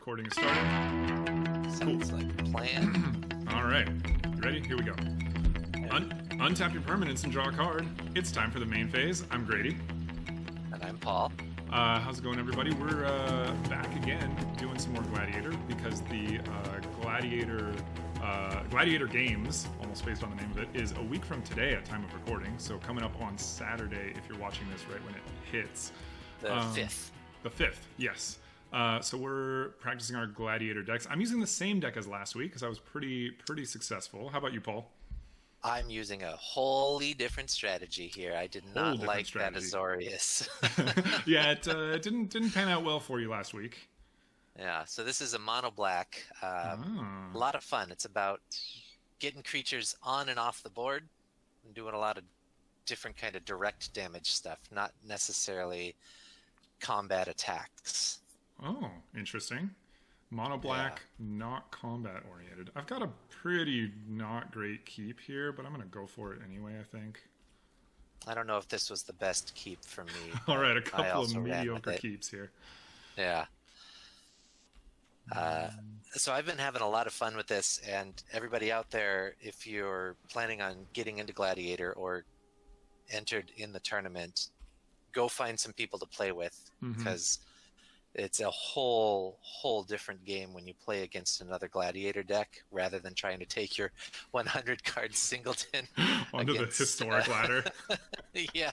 recording is starting. Sounds like a plan. All right. You ready? Here we go. Untap your permanents and draw a card. It's time for the main phase. I'm Grady. And I'm Paul. How's it going, everybody? We're back again doing some more Gladiator because the Gladiator Games, almost based on the name of it, is a week from today at time of recording. So coming up on Saturday, if you're watching this right when it hits. The 5th. The 5th, yes. So we're practicing our Gladiator decks. I'm using the same deck as last week because I was pretty successful. How about you, Paul? I'm using a wholly different strategy here. I did not like that Azorius. Yeah, it didn't pan out well for you last week. Yeah, so this is a mono black. A lot of fun. It's about getting creatures on and off the board and doing a lot of different kind of direct damage stuff, not necessarily combat attacks. Oh, interesting. Mono black, not combat oriented. I've got a pretty not great keep here, but I'm going to go for it anyway, I think. I don't know if this was the best keep for me. All right, a couple of mediocre keeps here. Yeah. So I've been having a lot of fun with this, and everybody out there, if you're planning on getting into Gladiator or entered in the tournament, go find some people to play with, because it's a whole different game when you play against another Gladiator deck rather than trying to take your 100 card singleton onto the historic ladder. Yeah,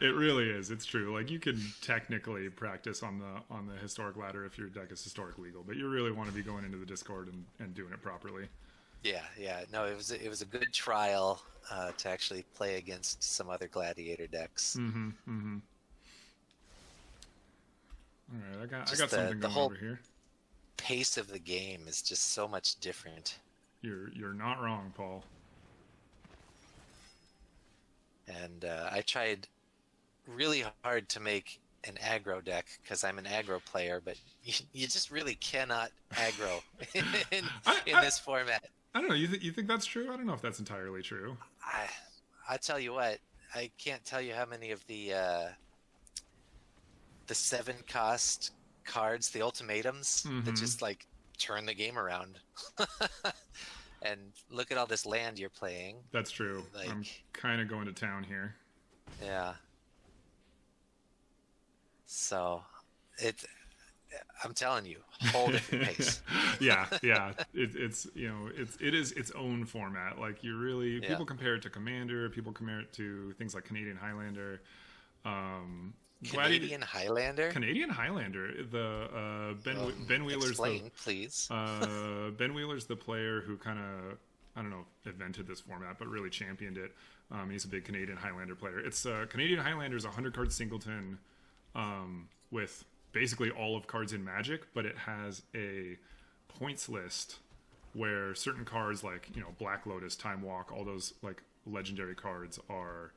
it really is. It's true. Like, you can technically practice on the historic ladder if your deck is historic legal, but you really want to be going into the Discord and doing it properly. Yeah. No, it was a good trial to actually play against some other Gladiator decks. All right, I got something going over here. Pace of the game is just so much different. You're not wrong, Paul. And I tried really hard to make an aggro deck because I'm an aggro player, but you just really cannot aggro in this format. I don't know. You think that's true? I don't know if that's entirely true. I tell you what, I can't tell you how many of the 7-cost cards, the ultimatums, that just like turn the game around. And look at all this land you're playing. That's true. Like, I'm kind of going to town here. Yeah. So I'm telling you, whole different pace. yeah. It is its own format. Like, people compare it to Commander, people compare it to things like Canadian Highlander. Canadian Highlander. The Ben Wheeler's. Explain, please. Ben Wheeler's the player who kind of, I don't know, invented this format, but really championed it. He's a big Canadian Highlander player. It's Canadian Highlander's 100-card singleton with basically all of cards in Magic, but it has a points list where certain cards like Black Lotus, Time Walk, all those like legendary cards are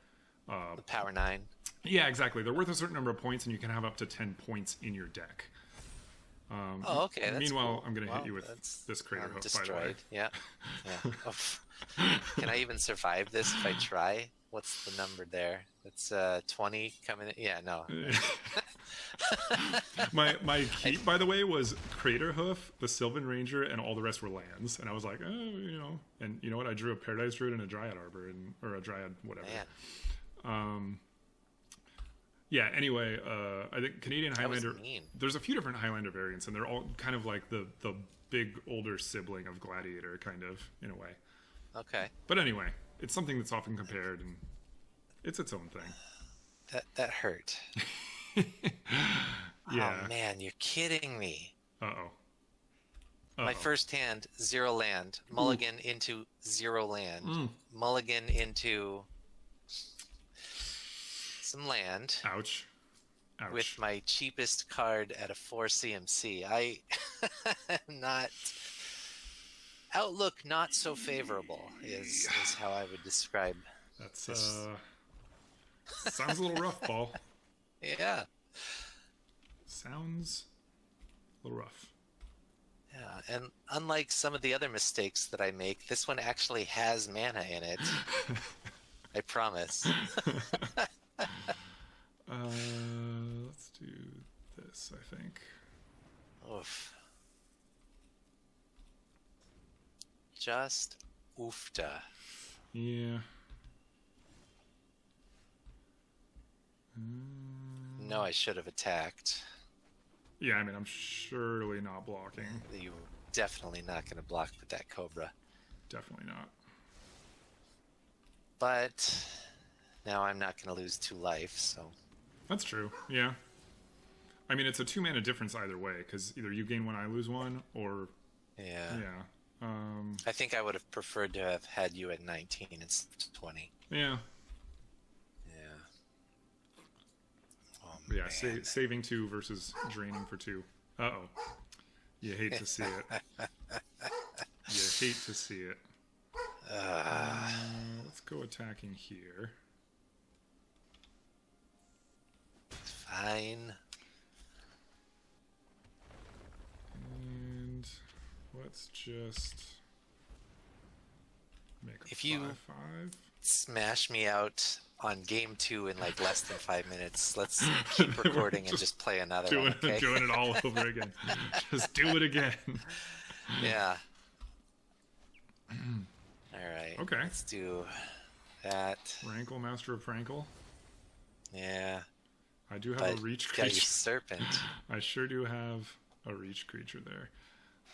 the Power 9. Yeah, exactly. They're worth a certain number of points, and you can have up to 10 points in your deck. Okay. That's meanwhile, cool. I'm going to hit you with this Crater Hoof, destroyed. by the way. Yeah. Can I even survive this if I try? What's the number there? It's 20 coming in. Yeah, no. my keep, by the way, was Crater Hoof, the Sylvan Ranger, and all the rest were lands. And I was like, and you know what? I drew a Paradise Druid and a Dryad Arbor, or a Dryad whatever. Man. Yeah, anyway, I think Canadian Highlander, mean. There's a few different Highlander variants, and they're all kind of like the big older sibling of Gladiator, kind of, in a way. Okay. But anyway, it's something that's often compared, and it's its own thing. That hurt. Yeah. Oh, man, you're kidding me. Uh-oh. My first hand, 0 land. Mulligan into 0 land. Mulligan into some land. Ouch. With my cheapest card at a 4 CMC. I not outlook not so favorable is how I would describe. That's sounds a little rough, Paul. Yeah. Sounds a little rough. Yeah, and unlike some of the other mistakes that I make, this one actually has mana in it. I promise. Let's do this, I think. Oof. just oofta. Yeah. No, I should have attacked. Yeah, I mean, I'm surely not blocking. You're definitely not going to block with that Cobra. Definitely not. But now I'm not going to lose 2 life, so... That's true, yeah. I mean, it's a 2-mana difference either way, because either you gain 1, I lose 1, or... Yeah. Yeah. I think I would have preferred to have had you at 19 instead of 20. Yeah. Yeah. Oh, But yeah, man. saving 2 versus draining for 2. Uh-oh. You hate to see it. You hate to see it. Let's go attacking here. Fine. And let's just make a If you 5/5. smash me out on game 2 in like less than 5 minutes, let's keep recording and just play another one, okay? Doing it all over again. Just do it again. Yeah. Alright. Okay. Let's do that. Rankle, Master of Prankle. Yeah. I do have But a reach got your creature. serpent. I sure do have a reach creature there.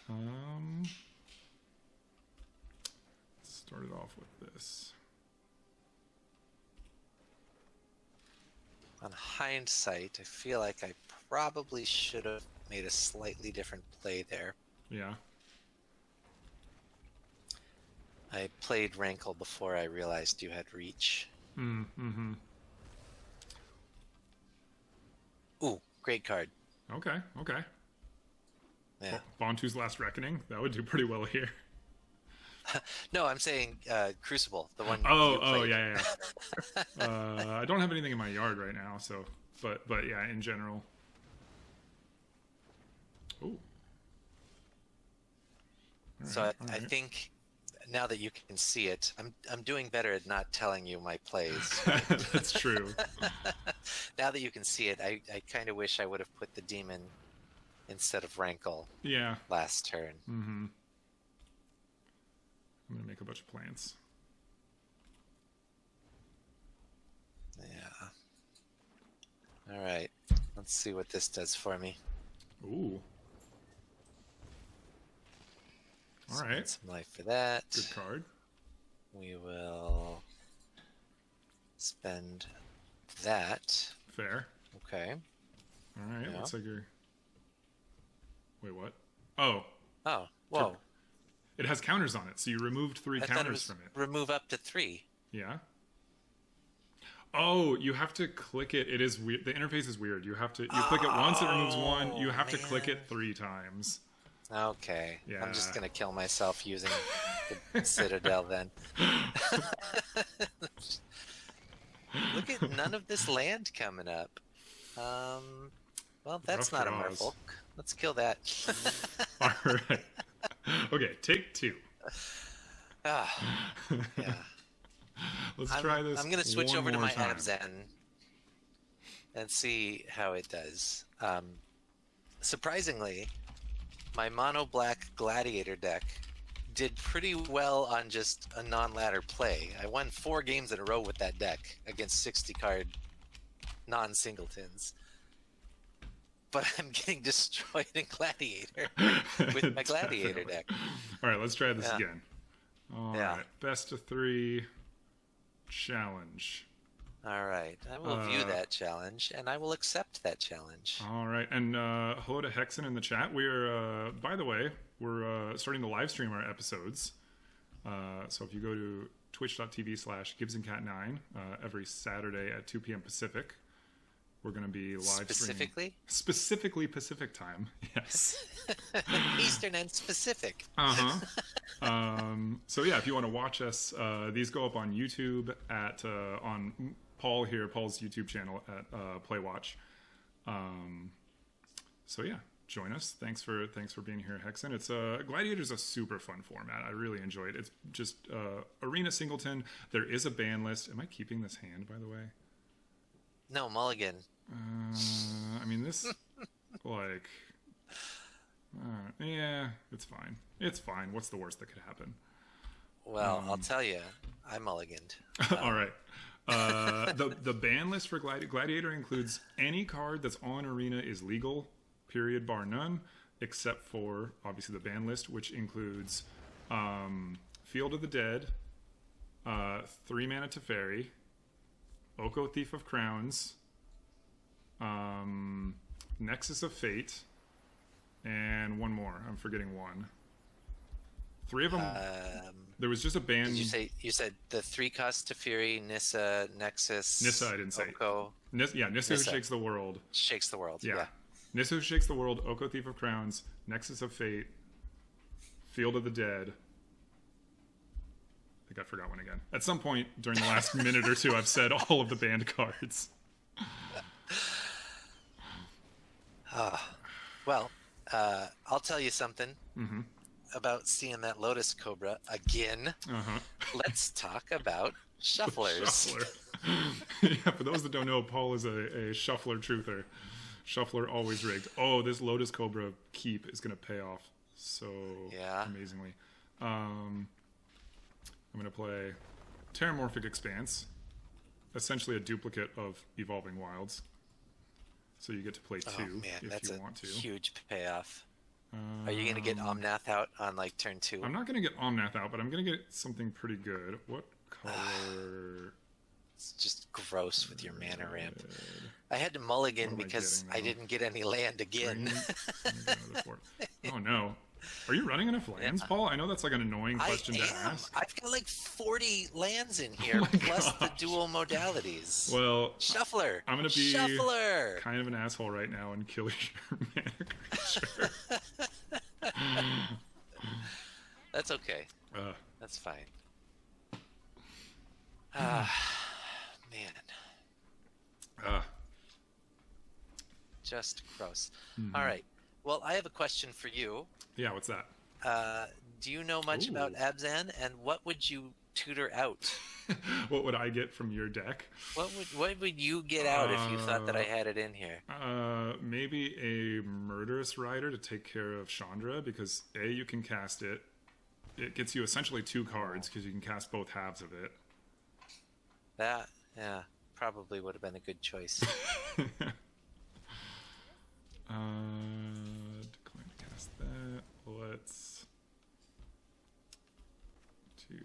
Let's start it off with this. On hindsight, I feel like I probably should have made a slightly different play there. Yeah. I played Rankle before I realized you had reach. Mm-hmm. Ooh, great card. Okay, okay. Yeah. Bontu's Last Reckoning. That would do pretty well here. No, I'm saying Crucible, the one. Oh, you played. yeah. I don't have anything in my yard right now, so but yeah, in general. Ooh. So I think now that you can see it, I'm doing better at not telling you my plays. That's true. Now that you can see it, I kind of wish I would have put the demon instead of Rankle Yeah. last turn. Mm-hmm. I'm gonna make a bunch of plants. Yeah. All right. Let's see what this does for me. Ooh. All right. Spend some life for that. Good card. We will spend that. Fair. Okay. All right. Yeah. Looks like you're. Wait, what? Oh. Oh, whoa. It has counters on it, so you removed 3 I thought it counters was from it. remove up to 3. Yeah. Oh, you have to click it. It is weird. The interface is weird. You have to. You click it once, it removes 1. You have to click it 3 times. Okay. Yeah. I'm just gonna kill myself using the Citadel then. Look at none of this land coming up. Well, that's Rough not a draws. merfolk. Let's kill that. All right. Okay, take 2. Ah, yeah. Let's try this. I'm gonna switch one over to more my time. Abzan and see how it does. Surprisingly, my mono black Gladiator deck did pretty well on just a non-ladder play. I won 4 games in a row with that deck against 60 card non-singletons. But I'm getting destroyed in Gladiator with my Gladiator Definitely. deck. All right, let's try this Yeah. again. All Yeah. right, best of 3 challenge. All right, I will view that challenge, and I will accept that challenge. All right, and hello to Hexen in the chat. We're, by the way, we're starting to live stream our episodes. So if you go to twitch.tv/GibsonCat9 every Saturday at 2 p.m. Pacific, we're going to be live streaming. Specifically Pacific time, yes. Eastern and Pacific. So yeah, if you want to watch us, these go up on YouTube at on Paul's YouTube channel at Playwatch. So yeah, join us. Thanks for being here, Hexen. It's Gladiator's a super fun format. I really enjoy it. It's just arena singleton. There is a ban list. Am I keeping this hand, by the way? No, Mulligan. I mean this, like, yeah, it's fine. It's fine. What's the worst that could happen? Well, I'll tell you, I mulliganed. All right. The ban list for Gladiator includes any card that's on Arena is legal, period, bar none, except for obviously the ban list, which includes Field of the Dead, 3 mana Teferi, Oko Thief of Crowns, Nexus of Fate, and one more. I'm forgetting one. 3 of them. There was just a ban. Did you said the 3 cost Teferi, Nissa, Nexus. Nissa, I didn't say. Oko. Nissa Who Shakes the World. Shakes the world. Yeah. Yeah. Nissa Who Shakes the World, Oko Thief of Crowns, Nexus of Fate, Field of the Dead. I think I forgot one again. At some point during the last minute or two, I've said all of the banned cards. Well, I'll tell you something about seeing that Lotus Cobra again. Let's talk about shufflers. Shuffler. Yeah, for those that don't know, Paul is a shuffler truther. Shuffler always rigged. Oh, this Lotus Cobra keep is going to pay off so amazingly. I'm going to play Terramorphic Expanse, essentially a duplicate of Evolving Wilds. So you get to play 2 if you want to. Huge payoff. Are you going to get Omnath out on like turn 2? I'm not going to get Omnath out, but I'm going to get something pretty good. What color? It's just gross with your mana ramp. I had to mulligan because I didn't get any land again. Oh no. Are you running enough lands, Paul? I know that's like an annoying question to ask. I've got like 40 lands in here, plus the dual modalities. Well, Shuffler. I'm going to be Shuffler. kind of an asshole right now and kill your mana creature. That's okay. That's fine. Man. Just gross. All right. Well, I have a question for you. Yeah, what's that? Do you know much about Abzan, and what would you tutor out? What would I get from your deck? What would you get out if you thought that I had it in here? Maybe a Murderous Rider to take care of Chandra, because A, you can cast it. It gets you essentially 2 cards, because you can cast both halves of it. That, yeah, probably would have been a good choice. Decline to cast that. Let's do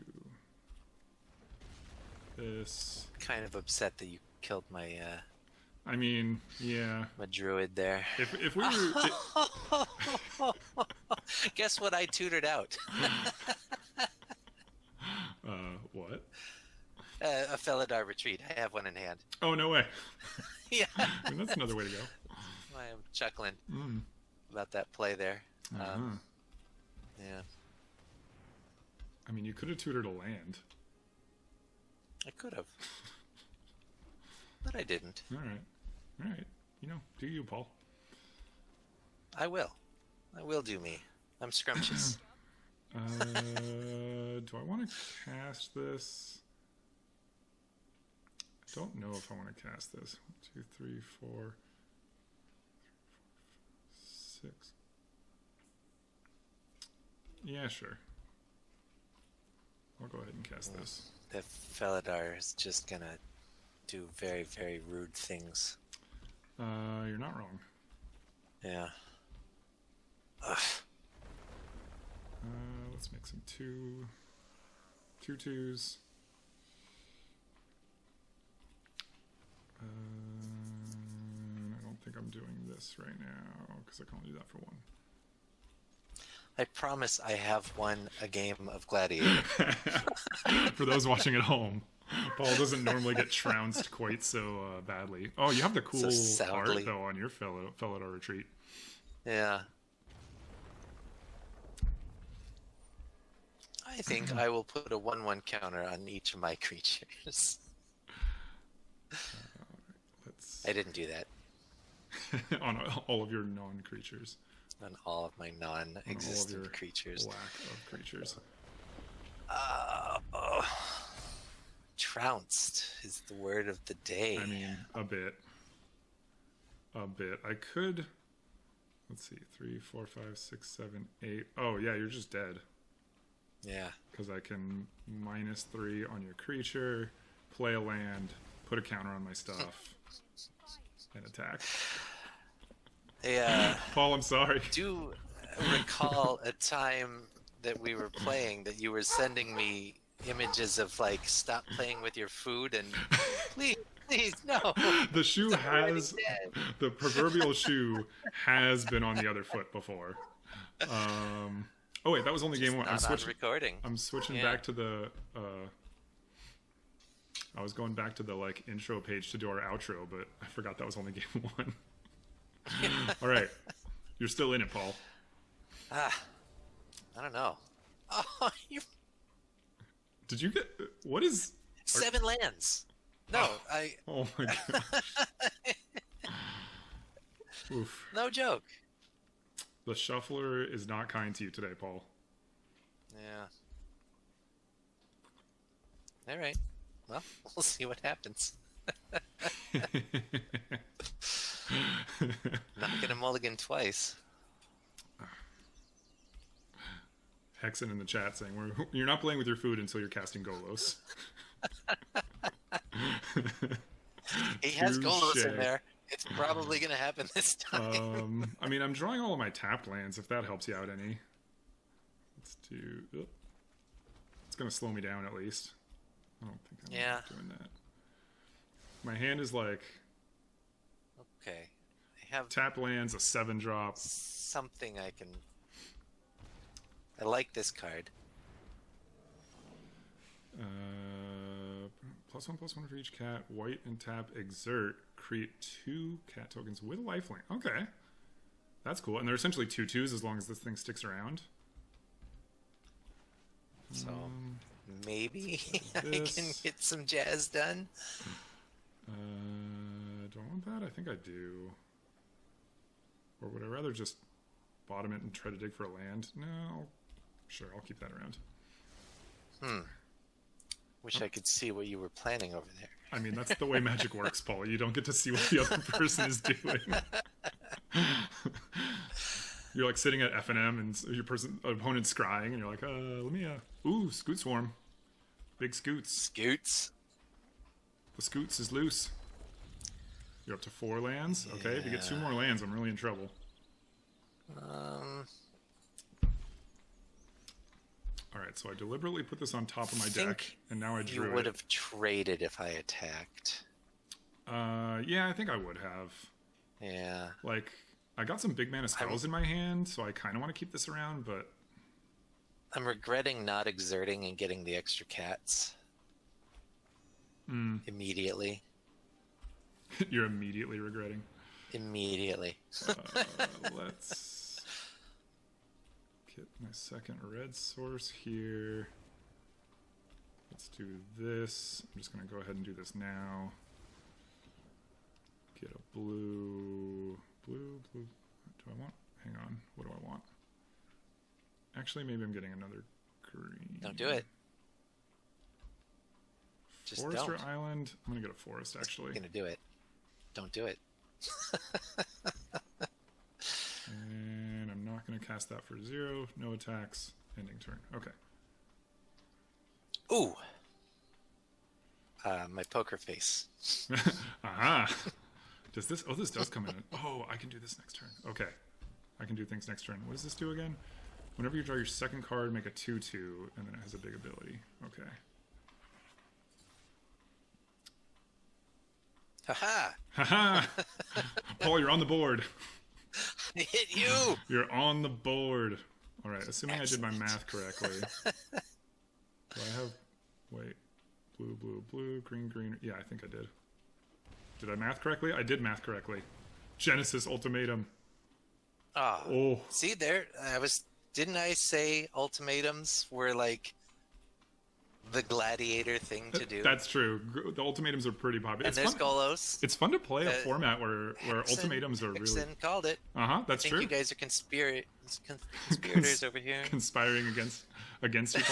this. Kind of upset that you killed my I mean, yeah. my druid there. If we were Guess what I tutored out? What? A Felidar Retreat. I have one in hand. Oh, no way. Yeah. I mean, that's another way to go. I'm chuckling about that play there. Yeah. I mean, you could have tutored a land. I could have. But I didn't. All right. You know, do you, Paul? I will. I will do me. I'm scrumptious. Do I want to cast this? I don't know if I want to cast this. 1, 2, 3, 4, 6. Yeah, sure. I'll go ahead and cast this. The Felidar is just gonna do very, very rude things. You're not wrong. Yeah. Ugh. Let's make some 2/2s. I don't think I'm doing this right now because I can only do that for 1. I promise I have won a game of Gladiator. For those watching at home, Paul doesn't normally get trounced quite so badly. Oh, you have the cool art though on your Felidar Retreat. Yeah. I think I will put a 1/1 counter on each of my creatures. I didn't do that. On all of your non-creatures. On all of my non-existent creatures. Lack of creatures. Trounced is the word of the day. I mean, a bit. I could. Let's see. 3, 4, 5, 6, 7, 8. Oh yeah, you're just dead. Yeah. Because I can -3 on your creature, play a land, put a counter on my stuff, and attack. Paul, I'm sorry. Do recall a time that we were playing that you were sending me images of like, stop playing with your food and please, no. The shoe It's already has, dead. the proverbial shoe has been on the other foot before. Oh wait, that was only Just game one. not on recording. I'm switching back to the. I was going back to the like intro page to do our outro, but I forgot that was only game one. All right, you're still in it, Paul. I don't know. Oh, you Did you get what is 7 lands? No, Oh my gosh. Oof. No joke. The shuffler is not kind to you today, Paul. Yeah. All right. Well, we'll see what happens. Not gonna mulligan twice. Hexen in the chat saying you're not playing with your food until you're casting Golos. He has Golos in there. It's probably gonna happen this time. I mean, I'm drawing all of my tapped lands, if that helps you out any. Let's do... Oh. It's gonna slow me down at least. I don't think I'm doing that. My hand is like... Okay. I have... Tap lands, a 7-drop. Something I can... I like this card. +1/+1 for each cat. White and tap exert. Create 2 cat tokens with lifelink. Okay. That's cool. And they're essentially 2/2s as long as this thing sticks around. So maybe I can get some jazz done. Do I want that? I think I do. Or would I rather just bottom it and try to dig for a land? No. Sure, I'll keep that around. Wish I could see what you were planning over there. I mean, that's the way Magic works, Paul. You don't get to see what the other person is doing. You're like sitting at FNM and your opponent's scrying, and you're like, let me, ooh, Scoot Swarm. Big Scoots. Scoots. The Scoots is loose. You're up to 4 lands. Okay, if you get 2 more lands, I'm really in trouble. Alright, so I deliberately put this on top of my deck, and now I drew it. You would have traded if I attacked. Yeah, I think I would have. Yeah. Like, I got some big mana spells in my hand, so I kind of want to keep this around, but... I'm regretting not exerting and getting the extra cats. Immediately. You're immediately regretting? Immediately. Let's get my second red source here. Let's do this. I'm just going to go ahead and do this now. Get a blue. Blue. Do I want? Hang on. What do I want? Actually, maybe I'm getting another green. Don't do it. Just Forest don't. or island? I'm going to get a forest, actually. I'm going to do it. Don't do it. And I'm not going to cast that for 0. No attacks. Ending turn. Okay. Ooh. My poker face. Aha. Does this... Oh, this does come in. Oh, I can do this next turn. Okay. I can do things next turn. What does this do again? Whenever you draw your second card, make a 2/2, and then it has a big ability. Okay. Haha! Haha! Paul, you're on the board. I hit you! You're on the board. All right, assuming Excellent. I did my math correctly. Do I have... Wait. Blue, blue, blue, green, green. Yeah, I think I did. Did I math correctly? I did math correctly. Genesis Ultimatum. Oh. See, there, didn't I say ultimatums were like the Gladiator thing to do? That's true. The ultimatums are pretty popular. And there's Golos. It's fun to play a format where ultimatums are really... called it. That's true. I think you guys are conspirators over here. Conspiring against you,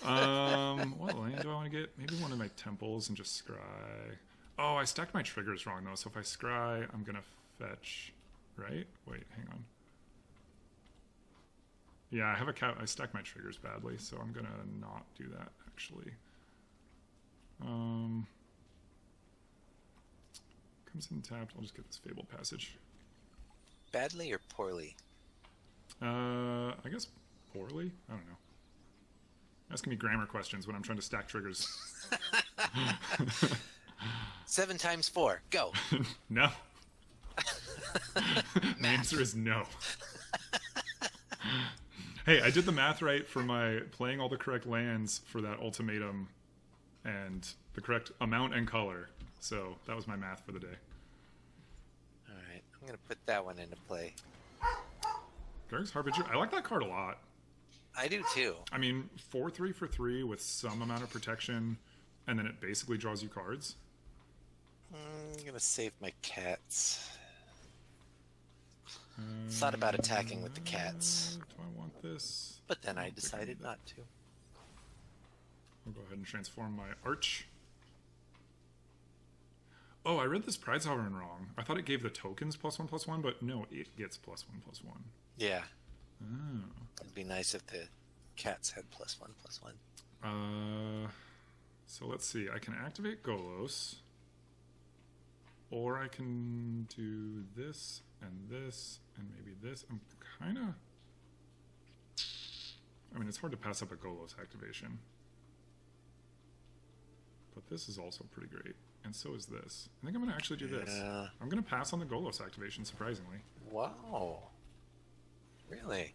Paul. What land do I want to get? Maybe one of my temples and just scry. Oh, I stacked my triggers wrong, though. So if I scry, I'm going to fetch... Right? Wait, hang on. Yeah, I have a cat. I stack my triggers badly, so I'm gonna not do that actually. Comes in tapped. I'll just get this Fabled Passage. Badly or poorly? I guess poorly. I don't know. Asking me grammar questions when I'm trying to stack triggers. 7 times 4. Go. No. The answer is no. Hey, I did the math right for my playing all the correct lands for that ultimatum and the correct amount and color. So that was my math for the day. All right, I'm going to put that one into play. Garrick's Harbinger. I like that card a lot. I do too. I mean, 4/3 for 3 with some amount of protection, and then it basically draws you cards. I'm going to save my cats. Thought about attacking with the cats. Do I want this? But then I decided not to. I'll go ahead and transform my Arch. Oh, I read this Pride Sovereign wrong. I thought it gave the tokens +1/+1, but no, it gets +1/+1. Yeah. Oh. It'd be nice if the cats had +1/+1. So let's see. I can activate Golos. Or I can do this and this and maybe this. I'm kind of... I mean, it's hard to pass up a Golos activation. But this is also pretty great. And so is this. I think I'm going to actually do this. I'm going to pass on the Golos activation, surprisingly. Wow. Really?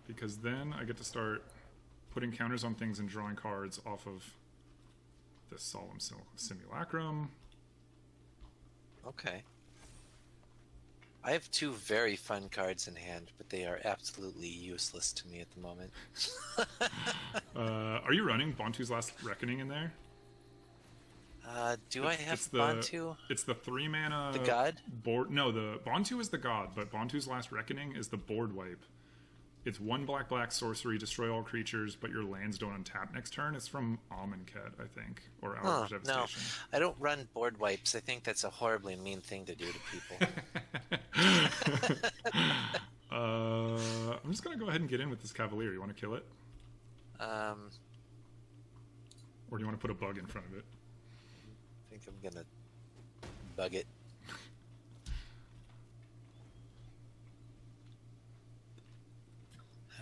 Because then I get to start putting counters on things and drawing cards off of this Solemn Simulacrum. Okay. I have 2 very fun cards in hand, but they are absolutely useless to me at the moment. Are you running Bontu's Last Reckoning in there? Do I have Bontu? It's the 3 mana... The god? Board. No, the Bontu is the god, but Bontu's Last Reckoning is the board wipe. It's 1 black sorcery, destroy all creatures, but your lands don't untap next turn. It's from Amonkhet, I think, or Hour of Devastation. No, I don't run board wipes. I think that's a horribly mean thing to do to people. I'm just gonna go ahead and get in with this Cavalier. You want to kill it? Or do you want to put a bug in front of it? I think I'm gonna bug it.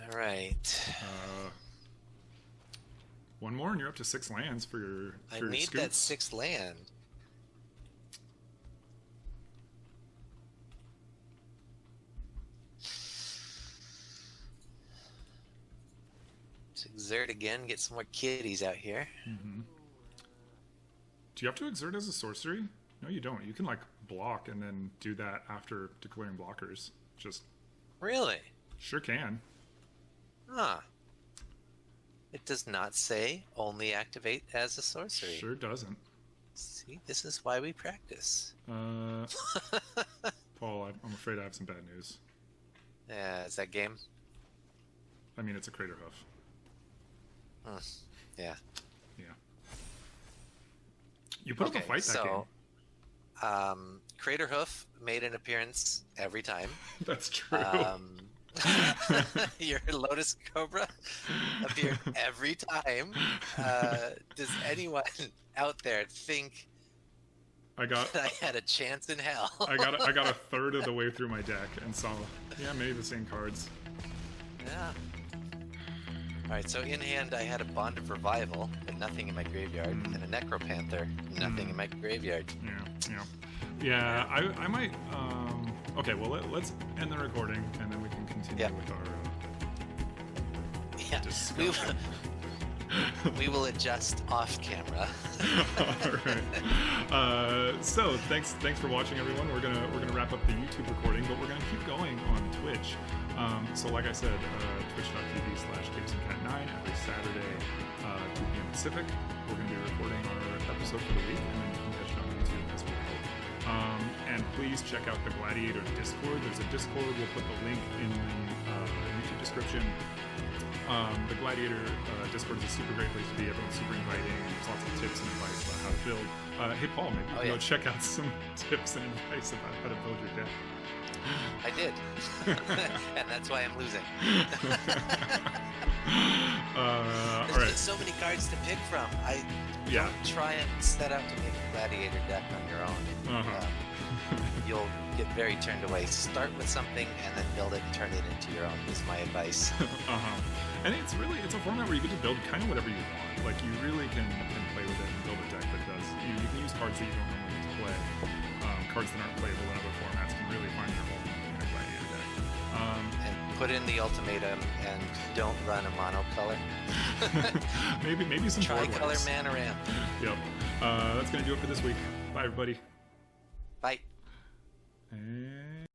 All right. 1 more, and you're up to 6 lands for your. I need that 6th land. Let's exert again. Get some more kitties out here. Mm-hmm. Do you have to exert as a sorcery? No, you don't. You can like block and then do that after declaring blockers. Just really? Sure can. Huh. It does not say only activate as a sorcery. Sure doesn't. See, this is why we practice. Paul, I'm afraid I have some bad news. Yeah, is that game? I mean, it's a Crater Hoof. Yeah. Yeah. You put up a fight that game. Crater Hoof made an appearance every time. That's true. Your Lotus Cobra appeared every time. Does anyone out there think that I had a chance in hell? I got a third of the way through my deck and saw many of the same cards. Yeah. Alright, so in hand I had a Bond of Revival, but nothing in my graveyard, and a Necropanther, nothing in my graveyard. Yeah, I might... okay, well, let's end the recording, and then we can continue with our discussion. We will adjust off camera. Alright. So, thanks for watching, everyone. We're gonna wrap up the YouTube recording, but we're gonna keep going on Twitch. So like I said, twitch.tv/GibsonCat9 every Saturday, 2 p.m. Pacific. We're going to be recording our episode for the week, and then you can catch it on YouTube as well. And please check out the Gladiator Discord. There's a Discord. We'll put the link in the YouTube description. The Gladiator Discord is a super great place to be. Everyone's super inviting. There's lots of tips and advice about how to build. Hey, Paul, maybe Oh, you yeah. know, check out some tips and advice about how to build your deck. I did. And that's why I'm losing. All There's right. just so many cards to pick from. Yeah. Don't try and set out to make a Gladiator deck on your own. You'll get very turned away. Start with something and then build it and turn it into your own, is my advice. And it's a format where you get to build kind of whatever you want. Like, you really can play with it and build a deck that does. You can use cards that you don't normally get to play. Cards that aren't playable in other formats can really find your home in a Gladiator deck. And put in the ultimatum and don't run a monocolor. maybe some Tricolor mana ramp. Yep. That's gonna do it for this week. Bye, everybody. Bye. And